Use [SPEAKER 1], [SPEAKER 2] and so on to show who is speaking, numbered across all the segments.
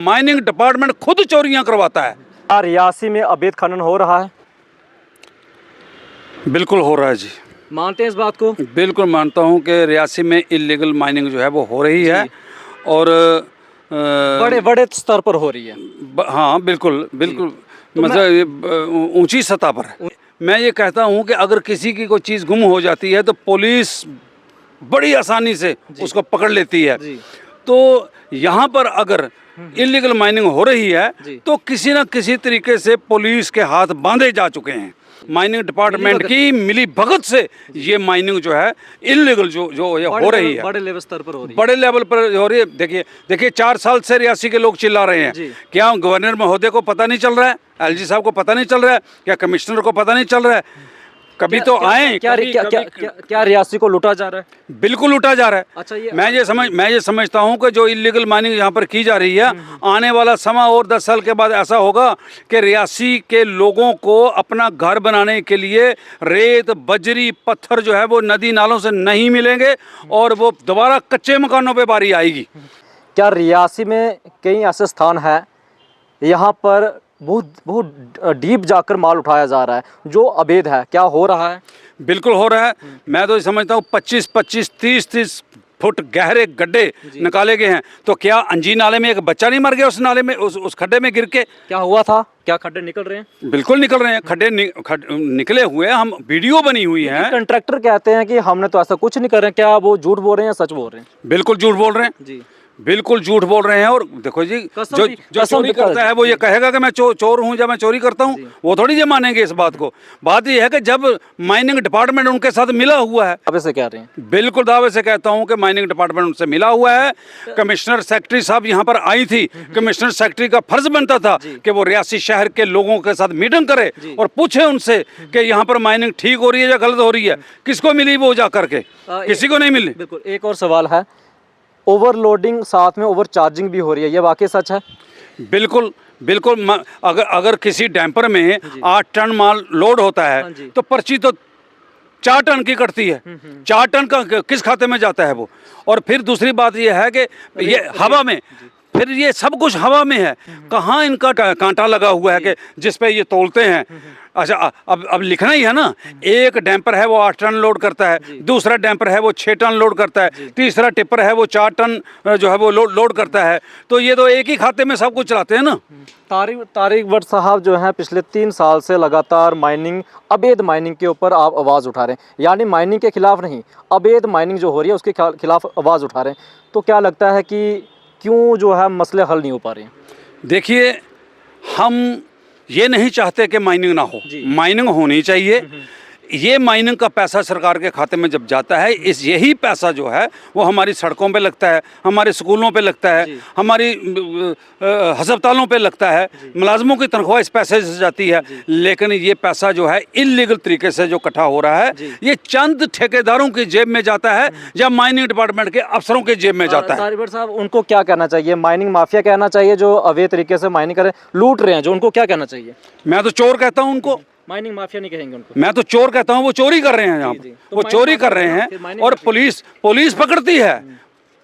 [SPEAKER 1] Mining department खुद चोरियां करवाता है।
[SPEAKER 2] क्या रियासी में अवैध खनन हो रहा है?
[SPEAKER 1] बिल्कुल हो रहा है जी,
[SPEAKER 2] मानते हैं इस बात को?
[SPEAKER 1] बिल्कुल मानता हूं कि रियासी में इलीगल माइनिंग जो है वो हो रही है और
[SPEAKER 2] बड़े बड़े स्तर पर हो रही है।
[SPEAKER 1] हाँ बिल्कुल बिल्कुल,
[SPEAKER 2] तो
[SPEAKER 1] मतलब ये ऊंची सतह पर है। मैं ये कहता हूं कि अगर किसी की कोई चीज़ गुम हो जाती है तो पुलिस बड़ी आसानी से उसको पकड़ लेती है। तो यहाँ पर अगर इलीगल माइनिंग हो रही है तो किसी न किसी तरीके से पुलिस के हाथ बांधे जा चुके हैं। माइनिंग डिपार्टमेंट की मिली भगत से ये माइनिंग जो है इलीगल जो ये हो रही है,
[SPEAKER 2] बड़े लेवल स्तर पर हो रही है।
[SPEAKER 1] बड़े लेवल पर हो रही है। देखिए 4 साल से रियासी के लोग चिल्ला रहे हैं। क्या गवर्नर महोदय को पता नहीं चल रहा है? एलजी साहब को पता नहीं चल रहा है? क्या कमिश्नर को पता नहीं चल रहा है? कभी तो आए।
[SPEAKER 2] क्या रियासी को लूटा जा रहा है?
[SPEAKER 1] बिल्कुल लूटा जा रहा है।
[SPEAKER 2] अच्छा,
[SPEAKER 1] मैं ये समझता हूँ कि जो इलीगल माइनिंग यहाँ पर की जा रही है, आने वाला समय और 10 साल के बाद ऐसा होगा कि रियासी के लोगों को अपना घर बनाने के लिए रेत बजरी पत्थर जो है वो नदी नालों से नहीं मिलेंगे और वो दोबारा कच्चे मकानों पे बारी आएगी।
[SPEAKER 2] क्या रियासी में कई ऐसे स्थान है यहाँ पर बहुत डीप जाकर माल उठाया जा रहा है जो अवैध है? क्या हो रहा है?
[SPEAKER 1] बिल्कुल हो रहा है। मैं तो समझता हूँ 25-25 30-30 फुट गहरे गड्ढे निकाले गए हैं। तो क्या अंजी नाले में एक बच्चा नहीं मर गया उस नाले में, उस खड्डे में गिर के?
[SPEAKER 2] क्या हुआ था? क्या खड्डे निकल रहे हैं?
[SPEAKER 1] बिल्कुल निकल रहे हैं खड्डे, निकले हुए हैं। हम वीडियो बनी हुई है।
[SPEAKER 2] कंट्रैक्टर कहते हैं कि हमने तो ऐसा कुछ नहीं कर रहे हैं। क्या वो झूठ बोल रहे हैं या सच बोल रहे हैं?
[SPEAKER 1] बिल्कुल झूठ बोल रहे हैं जी, बिल्कुल झूठ बोल रहे हैं। और देखो जी, जो चोरी करता है वो ये कहेगा कि मैं चोर हूं या मैं चोरी करता हूं, वो थोड़ी ये मानेंगे इस बात को। बात ये है कि जब माइनिंग डिपार्टमेंट उनके साथ मिला हुआ है।
[SPEAKER 2] दावे से कह रहे हैं?
[SPEAKER 1] बिल्कुल दावे से कहता हूं कि माइनिंग डिपार्टमेंट उनसे मिला हुआ है। कमिश्नर सेक्रेटरी साहब यहाँ पर आई थी। कमिश्नर सेक्रेटरी का फर्ज बनता था कि वो रियासी शहर के लोगों के साथ मीटिंग करे और पूछे उनसे कि यहाँ पर माइनिंग ठीक हो रही है या गलत हो रही है। किसको मिली वो जा करके? किसी को नहीं मिली।
[SPEAKER 2] बिल्कुल। एक और सवाल है, ओवरलोडिंग साथ में ओवर चार्जिंग भी हो रही है, ये वाकई सच है?
[SPEAKER 1] बिल्कुल बिल्कुल। अगर किसी डैम्पर में 8 टन माल लोड होता है तो पर्ची तो 4 टन की कटती है। 4 टन का किस खाते में जाता है वो? और फिर दूसरी बात ये है कि ये हवा में, फिर ये सब कुछ हवा में है। कहाँ इनका कांटा लगा हुआ है कि जिस पे ये तोलते हैं? अच्छा, अब लिखना ही है ना। एक डैम्पर है वो 8 टन लोड करता है, दूसरा डैम्पर है वो 6 टन लोड करता है, तीसरा टिप्पर है वो 4 टन जो है वो लोड करता है। तो ये तो एक ही खाते में सब कुछ चलाते हैं ना।
[SPEAKER 2] तारिक भट्ट साहब जो हैं पिछले 3 साल से लगातार अवैध माइनिंग के ऊपर आप आवाज़ उठा रहे हैं, यानी माइनिंग के खिलाफ नहीं, अवैध माइनिंग जो हो रही है उसके खिलाफ आवाज़ उठा रहे हैं। तो क्या लगता है कि क्यों जो है मसले हल नहीं हो पा रहे हैं?
[SPEAKER 1] देखिए, हम ये नहीं चाहते कि माइनिंग ना हो, माइनिंग होनी चाहिए। ये माइनिंग का पैसा सरकार के खाते में जब जाता है, यही पैसा जो है वो हमारी सड़कों पे लगता है, हमारे स्कूलों पे लगता है, हमारी अस्पतालों पे लगता है, मुलाजमों की तनख्वाह इस पैसे से जाती है। लेकिन ये पैसा जो है इलीगल तरीके से जो इकट्ठा हो रहा है, ये चंद ठेकेदारों की जेब में जाता है या माइनिंग डिपार्टमेंट के अफसरों के जेब में जाता है।
[SPEAKER 2] तारिक भट्ट साहब, उनको क्या कहना चाहिए? माइनिंग माफिया कहना चाहिए जो अवैध तरीके से माइनिंग कर लूट रहे हैं, जो उनको क्या कहना चाहिए?
[SPEAKER 1] मैं तो चोर कहता हूँ उनको।
[SPEAKER 2] माइनिंग माफिया नहीं कहेंगे उनको?
[SPEAKER 1] मैं तो चोर कहता हूँ। वो चोरी कर रहे हैं यहाँ पर, वो चोरी कर रहे हैं और पुलिस पकड़ती है।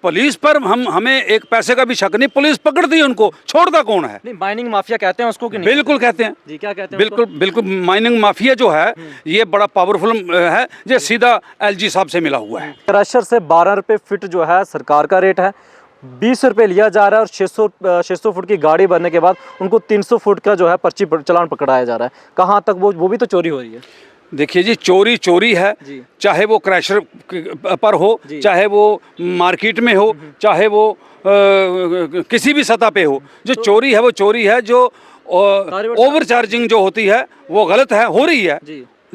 [SPEAKER 1] पुलिस पर हमें एक पैसे का भी शक नहीं, पुलिस पकड़ती है उनको, छोड़ता कौन है?
[SPEAKER 2] नहीं, माइनिंग माफिया कहते हैं उसको कि नहीं?
[SPEAKER 1] बिल्कुल कहते हैं
[SPEAKER 2] जी। क्या कहते हैं?
[SPEAKER 1] बिल्कुल माइनिंग माफिया जो है ये बड़ा पावरफुल है, जो सीधा एलजी साहब से मिला हुआ है।
[SPEAKER 2] क्रशर से 12 रुपये फिट जो है सरकार का रेट है, 20 रुपये लिया जा रहा है और 600 फुट की गाड़ी बनने के बाद उनको 300 फुट का जो है पर्ची चालान पकड़ाया जा रहा है। कहाँ तक वो भी तो चोरी हो रही है।
[SPEAKER 1] देखिए जी, चोरी है, चाहे वो क्रैशर पर हो, चाहे वो मार्केट में हो, चाहे वो किसी भी सतह पे हो। जो चोरी है वो चोरी है। जो ओवर चार्जिंग जो होती है वो गलत है, हो रही है।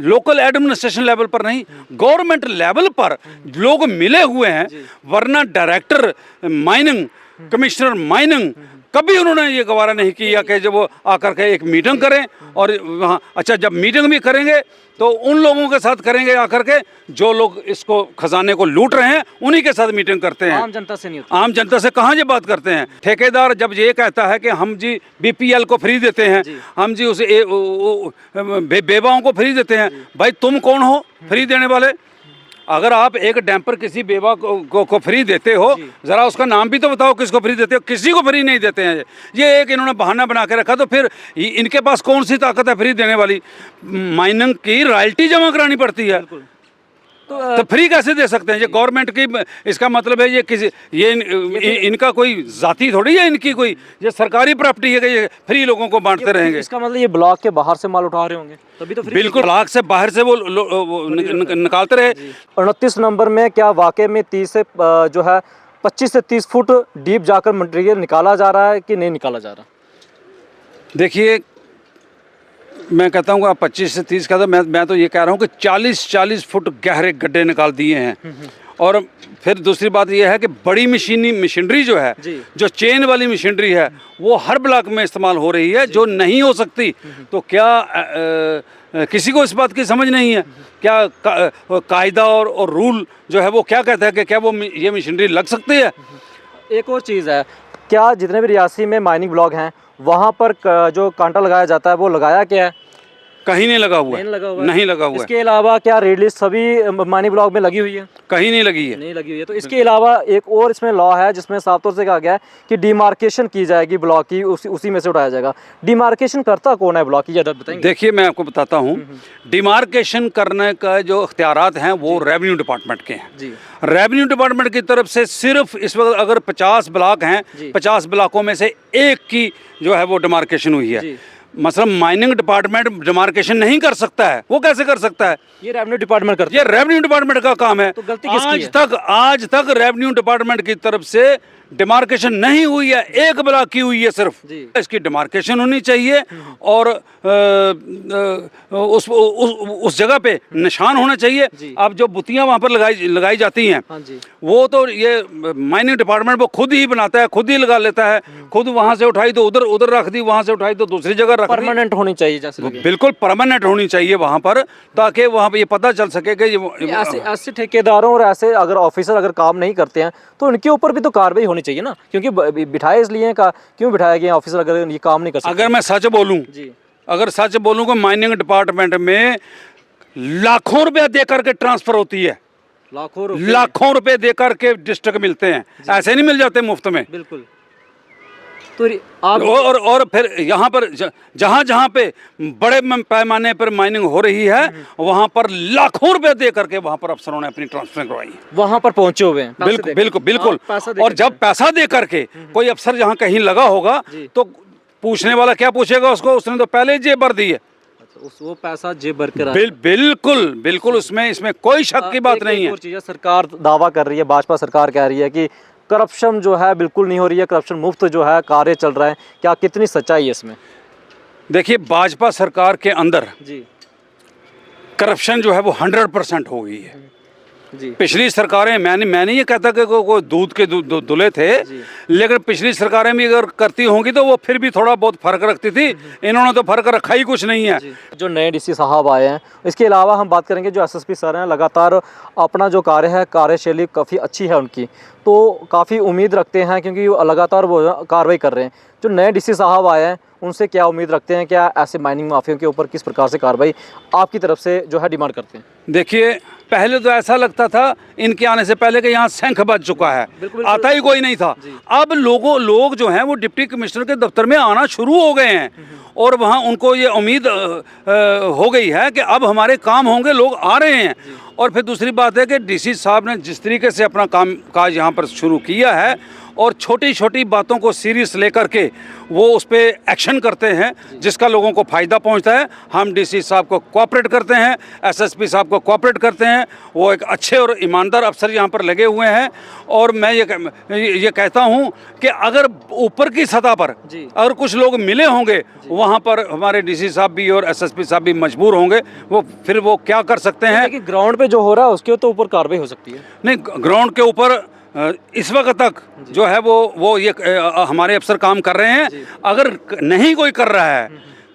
[SPEAKER 1] लोकल एडमिनिस्ट्रेशन लेवल पर नहीं, गवर्नमेंट लेवल पर लोग मिले हुए हैं। वरना डायरेक्टर माइनिंग, कमिश्नर माइनिंग, कभी उन्होंने ये गवारा नहीं किया कि जब वो आकर के एक मीटिंग करें और वहाँ, अच्छा जब मीटिंग भी करेंगे तो उन लोगों के साथ करेंगे आकर के जो लोग इसको खजाने को लूट रहे हैं, उन्हीं के साथ मीटिंग करते हैं।
[SPEAKER 2] आम जनता से नहीं होती।
[SPEAKER 1] आम जनता से कहाँ ये बात करते हैं? ठेकेदार जब ये कहता है कि हम जी बीपीएल को फ्री देते हैं, हम जी उसे बेवाओं को फ्री देते हैं, भाई तुम कौन हो फ्री देने वाले? अगर आप एक डैम्पर किसी बेवा को फ्री देते हो, ज़रा उसका नाम भी तो बताओ किसको फ्री देते हो। किसी को फ्री नहीं देते हैं। ये एक इन्होंने बहाना बना के रखा, तो फिर इनके पास कौन सी ताकत है फ्री देने वाली। माइनिंग की रॉयल्टी जमा करानी पड़ती है, तो फ्री कैसे दे सकते हैं। ये गवर्नमेंट की, इसका मतलब है ये किसी इनका कोई जाती थोड़ी है, इनकी कोई ये सरकारी प्रॉपर्टी है कि ये फ्री लोगों को बांटते रहेंगे।
[SPEAKER 2] इसका मतलब ये ब्लॉक के बाहर से माल उठा रहे होंगे तभी तो फ्री।
[SPEAKER 1] बिल्कुल, ब्लॉक से बाहर से वो निकालते रहे।
[SPEAKER 2] 29 नंबर में क्या वाकई में 30 से जो है 25 से 30 फुट डीप जाकर मटेरियल निकाला जा रहा है कि नहीं निकाला जा रहा?
[SPEAKER 1] देखिए, मैं कहता हूँ आप 25 से 30 का, तो मैं तो ये कह रहा हूँ कि 40 फुट गहरे गड्ढे निकाल दिए हैं। और फिर दूसरी बात यह है कि बड़ी मशीनरी जो है, जो चेन वाली मशीनरी है, वो हर ब्लॉक में इस्तेमाल हो रही है, जो नहीं हो सकती। तो क्या किसी को इस बात की समझ नहीं है? क्या कायदा और रूल जो है वो क्या कहता है कि क्या वो ये मशीनरी लग सकती है?
[SPEAKER 2] एक और चीज़ है, क्या जितने भी रियासी में माइनिंग ब्लॉक हैं वहाँ पर जो कांटा लगाया जाता है वो लगाया क्या है?
[SPEAKER 1] कहीं नहीं लगा हुआ है, नहीं लगा हुआ है।
[SPEAKER 2] इसके अलावा क्या रेड लिस्ट सभी माइनिंग ब्लॉक में लगी हुई है?
[SPEAKER 1] कहीं नहीं लगी है,
[SPEAKER 2] नहीं लगी हुई है। तो इसके अलावा एक और इसमें लॉ है जिसमें साफ तौर से कहा गया है कि डिमार्केशन की जाएगी ब्लॉक की, उसी में से उठाया जाएगा। डिमार्केशन करता कौन है ब्लॉक की, ज़्यादा बताएंगे?
[SPEAKER 1] देखिए, मैं आपको बताता हूँ, डिमार्केशन करने का जो इख्तियारात हैं वो रेवेन्यू डिपार्टमेंट के हैं जी। रेवेन्यू डिपार्टमेंट की तरफ से सिर्फ इस वक्त अगर 50 ब्लॉक हैं, 50 ब्लॉकों में से एक की जो है वो डिमार्केशन हुई है। मतलब माइनिंग डिपार्टमेंट डिमार्केशन नहीं कर सकता है। वो कैसे कर सकता है?
[SPEAKER 2] ये रेवेन्यू डिपार्टमेंट करता है।
[SPEAKER 1] ये रेवेन्यू डिपार्टमेंट का काम है।
[SPEAKER 2] तो गलती किसकी है?
[SPEAKER 1] आज तक रेवेन्यू डिपार्टमेंट की तरफ से डिमार्केशन नहीं हुई है, एक ब्लॉक की हुई है सिर्फ। इसकी डिमार्केशन होनी चाहिए और उस जगह पे निशान होना चाहिए। अब जो बुतियां वहां पर लगाई जाती हैं, वो तो ये माइनिंग डिपार्टमेंट वो खुद ही बनाता है, खुद ही लगा लेता है। खुद वहां से उठाई तो उधर रख दी, वहां से उठाई तो दूसरी जगह रख दी।
[SPEAKER 2] परमानेंट होनी चाहिए, जैसे
[SPEAKER 1] बिल्कुल परमानेंट होनी चाहिए वहां पर, ताकि वहां पे ये पता चल सके कि
[SPEAKER 2] ऐसे ठेकेदारों और ऐसे अगर ऑफिसर अगर काम नहीं करते हैं तो उनके ऊपर भी तो कार्रवाई होनी चाहिए ना, क्योंकि बिठाए इसलिए का क्यों बिठाया गया ऑफिसर अगर ये काम नहीं कर सकते?
[SPEAKER 1] अगर मैं सच बोलूं जी, अगर सच बोलूं कि माइनिंग डिपार्टमेंट में लाखों रुपया देकर के ट्रांसफर होती है, लाखों रुपए देकर के डिस्ट्रिक्ट मिलते हैं, ऐसे नहीं मिल जाते मुफ्त में।
[SPEAKER 2] बिल्कुल। तो आप
[SPEAKER 1] और फिर यहाँ पर जहाँ पे बड़े पैमाने पर माइनिंग हो रही है, वहाँ पर लाखों रुपए दे करके वहाँ पर अफसरों ने अपनी ट्रांसफर करवाई है।
[SPEAKER 2] वहाँ पर पहुंचे हुए हैं।
[SPEAKER 1] बिल्कुल। और जब पैसा दे करके कोई अफसर जहाँ कहीं लगा होगा तो पूछने वाला क्या पूछेगा उसको? उसने तो पहले जेब भर दी है,
[SPEAKER 2] वो पैसा जेब भर के
[SPEAKER 1] बिल्कुल इसमें कोई शक की बात नहीं है।
[SPEAKER 2] सरकार दावा कर रही है, भाजपा सरकार कह रही है कि करप्शन जो है बिल्कुल नहीं हो रही है, करप्शन मुक्त जो है कार्य चल रहा है। क्या कितनी सच्चाई है इसमें?
[SPEAKER 1] देखिए, भाजपा सरकार के अंदर
[SPEAKER 2] जी
[SPEAKER 1] करप्शन जो है वो 100% हो गई है
[SPEAKER 2] जी।
[SPEAKER 1] पिछली सरकारें, मैं नहीं ये कहता कि कोई दूध के दुले थे, लेकिन पिछली सरकारें भी अगर करती होंगी तो वो फिर भी थोड़ा बहुत फर्क रखती थी। इन्होंने तो फर्क रखा ही कुछ नहीं है।
[SPEAKER 2] जो नए डीसी साहब आए हैं, इसके अलावा हम बात करेंगे जो एसएसपी सर हैं, लगातार अपना जो कार्य है, कार्यशैली काफ़ी अच्छी है उनकी, तो काफ़ी उम्मीद रखते हैं क्योंकि लगातार वो कार्रवाई कर रहे हैं। जो नए डीसी साहब आए हैं उनसे क्या उम्मीद रखते हैं? क्या ऐसे माइनिंग माफियों के ऊपर किस प्रकार से कार्रवाई आपकी तरफ से जो है डिमांड करते हैं?
[SPEAKER 1] देखिए, पहले तो ऐसा लगता था इनके आने से पहले कि यहाँ शंख बज चुका है, आता ही कोई नहीं था। अब लोग जो हैं वो डिप्टी कमिश्नर के दफ्तर में आना शुरू हो गए हैं और वहाँ उनको ये उम्मीद हो गई है कि अब हमारे काम होंगे, लोग आ रहे हैं। और फिर दूसरी बात है कि डीसी साहब ने जिस तरीके से अपना काम काज यहाँ पर शुरू किया है और छोटी छोटी बातों को सीरियस लेकर के वो उस पर एक्शन करते हैं जिसका लोगों को फ़ायदा पहुंचता है। हम डीसी साहब को कोऑपरेट करते हैं, एसएसपी साहब को कोऑपरेट करते हैं। वो एक अच्छे और ईमानदार अफसर यहाँ पर लगे हुए हैं। और मैं ये कहता हूँ कि अगर ऊपर की सतह पर अगर कुछ लोग मिले होंगे, वहाँ पर हमारे डीसी साहब भी और एसएसपी साहब भी मजबूर होंगे। फिर वो क्या कर सकते हैं
[SPEAKER 2] कि ग्राउंड पे जो हो रहा है उसके तो ऊपर कार्रवाई हो सकती है।
[SPEAKER 1] नहीं, ग्राउंड के ऊपर इस वक्त तक जो है वो ये हमारे अफसर काम कर रहे हैं। अगर नहीं कोई कर रहा है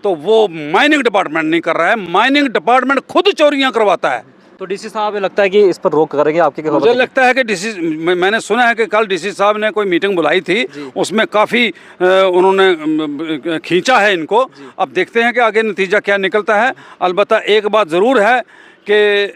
[SPEAKER 1] तो वो माइनिंग डिपार्टमेंट नहीं कर रहा है, माइनिंग डिपार्टमेंट खुद चोरियां करवाता है।
[SPEAKER 2] तो डीसी साहब लगता है कि इस पर रोक करेंगे आपकी?
[SPEAKER 1] मुझे लगता है कि डीसी, मैंने सुना है कि कल डीसी साहब ने कोई मीटिंग बुलाई थी, उसमें काफ़ी उन्होंने खींचा है इनको। अब देखते हैं कि आगे नतीजा क्या निकलता है। अलबत्ता एक बात ज़रूर है कि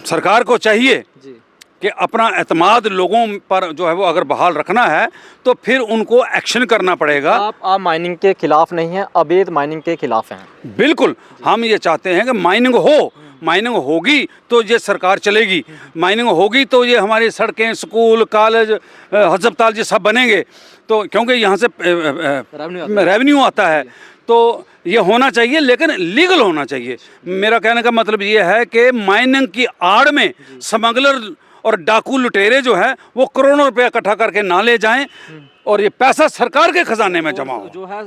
[SPEAKER 1] सरकार को चाहिए
[SPEAKER 2] जी
[SPEAKER 1] कि अपना एतमाद लोगों पर जो है वो अगर बहाल रखना है तो फिर उनको एक्शन करना पड़ेगा।
[SPEAKER 2] आप माइनिंग के खिलाफ नहीं हैं, अवैध माइनिंग के खिलाफ हैं?
[SPEAKER 1] बिल्कुल, हम ये चाहते हैं कि माइनिंग हो, माइनिंग होगी तो ये सरकार चलेगी, माइनिंग होगी तो ये हमारी सड़कें, स्कूल, कॉलेज, अस्पताल ये सब बनेंगे। तो क्योंकि यहाँ से रेवेन्यू आता है तो ये होना चाहिए, लेकिन लीगल होना चाहिए। मेरा कहने का मतलब ये है कि माइनिंग की आड़ में स्मगलर और डाकू लुटेरे जो हैं वो करोड़ों रुपया इकट्ठा करके ना ले जाएं और ये पैसा सरकार के खजाने में जमा हो,
[SPEAKER 2] जो है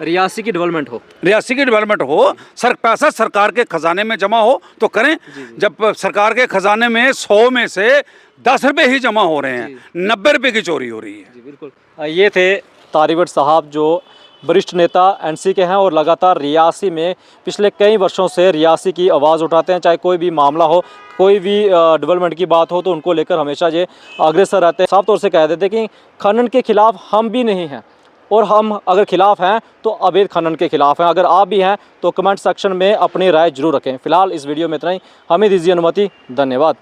[SPEAKER 2] रियासी की डेवलपमेंट हो,
[SPEAKER 1] रियासी की डेवलपमेंट हो, पैसा सरकार के खजाने में जमा हो तो करें। जब सरकार के खजाने में 100 में से 10 रुपये ही जमा हो रहे हैं, 90 रुपये की चोरी हो रही है।
[SPEAKER 2] जी बिल्कुल। ये थे तारिक भट्ट साहब जो वरिष्ठ नेता एनसी के हैं और लगातार रियासी में पिछले कई वर्षों से रियासी की आवाज़ उठाते हैं। चाहे कोई भी मामला हो, कोई भी डेवलपमेंट की बात हो तो उनको लेकर हमेशा ये अग्रसर रहते हैं। साफ तौर से कह देते कि खनन के खिलाफ हम भी नहीं हैं और हम अगर खिलाफ हैं तो अवैध खनन के खिलाफ हैं। अगर आप भी हैं तो कमेंट सेक्शन में अपनी राय जरूर रखें। फिलहाल इस वीडियो में इतना ही, हमें दीजिए अनुमति। धन्यवाद।